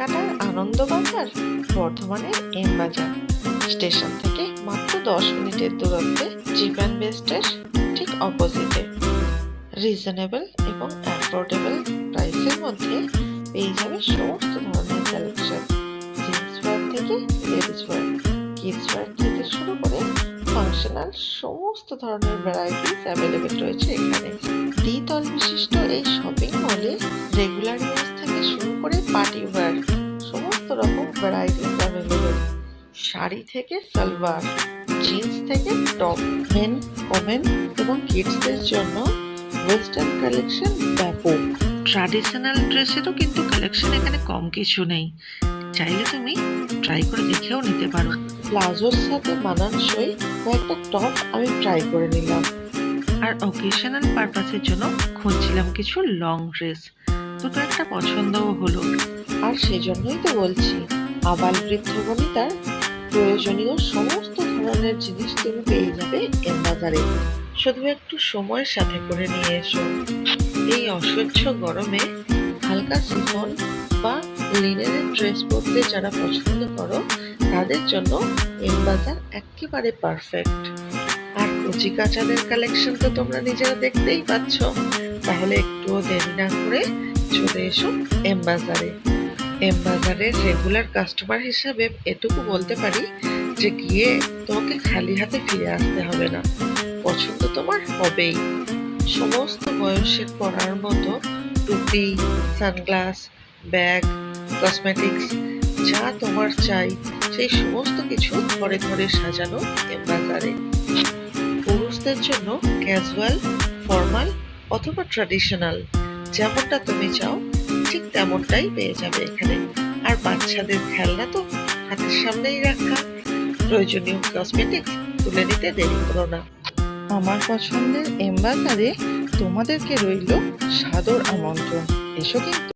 কেনাকাটার আনন্দবাজার বর্ধমানের এম বাজার স্টেশন থেকে মাত্র 10 মিনিটের দূরত্বে চিপ অ্যান্ড বেস্টের ঠিক অপোজিটে রিজনেবল এবং অ্যাফোর্ডেবল প্রাইসের মধ্যে পেয়ে যাবে সমস্ত ধরনের কালেকশন। জিন্স ওয়্যার থেকে লেডিস ওয়্যার, কিডস ওয়্যার থেকে শুরু করে ফাংশনাল সমস্ত ধরনের ভ্যারাইটিস অ্যাভেলেবেল রয়েছে এখানে। দ্বিতল বিশিষ্ট এই শপিং মলে রেগুলার ইউজ থেকে শুরু করে পার্টি ওয়্যার সমস্ত রকম ভ্যারাইটিস অ্যাভেলেবেল। শাড়ি থেকে সালোয়ার, জিন্স থেকে টপ, মেন, ওমেন এবং কিডসদের জন্য ওয়েস্টার্ন কালেকশন ব্যাপক। ট্র্যাডিশনাল ড্রেসেরও কিন্তু কালেকশন এখানে কম কিছু নেই, চাইলে তুমি ট্রাই করে দেখেও নিতে পারো। প্লাজোর সাথে মানানসই কয়েকটা টপ আমি ট্রাই করে নিলাম। আর অকেশনাল পারপাসের জন্য খুঁজছিলাম কিছু লং ড্রেস, দুটো একটা পছন্দও হলো। আর সেজন্যই তো বলছি, আবাল বৃদ্ধ বনিতার প্রয়োজনীয় সমস্ত ধরনের জিনিস তুমি পেয়ে যাবে এম বাজারে। শুধু একটু সময়ের সাথে করে নিয়ে এসো। এই অসহ্য গরমে হালকা সিফন বা লিনেনের ড্রেস পরতে যারা পছন্দ করো তাদের জন্য এম বাজার একেবারে পারফেক্ট। আর কচি কাচাদের কালেকশন তো তোমরা নিজেরা দেখতেই পাচ্ছ, তাহলে একটুও দেরি না করে চলে এসো এম বাজারে। এম বাজারের রেগুলার কাস্টমার হিসাবে এটুকু বলতে পারি যে গিয়ে তোমাকে খালি হাতে ফিরে আসতে হবে না, পছন্দ তোমার হবেই। সমস্ত বয়সের পরার মতো টুপি, সানগ্লাস, ব্যাগ, কসমেটিক্স যা তোমার চাই সেই সমস্ত কিছু ঘরে ঘরে সাজানো এম বাজারে। পুরুষদের জন্য ক্যাজুয়াল, ফর্মাল অথবা ট্র্যাডিশনাল যেমনটা তুমি চাও ঠিক তেমনটাই পেয়ে যাবে এখানে। আর বাচ্চাদের খেলনা তো হাতের সামনেই রাখা, প্রয়োজনীয় কসমেটিক্স তুলে নিতে দেরি করো না। আমার পছন্দের এম বাজারে তোমাদেরকে রইল সাদর আমন্ত্রণ, এসো কিন্তু।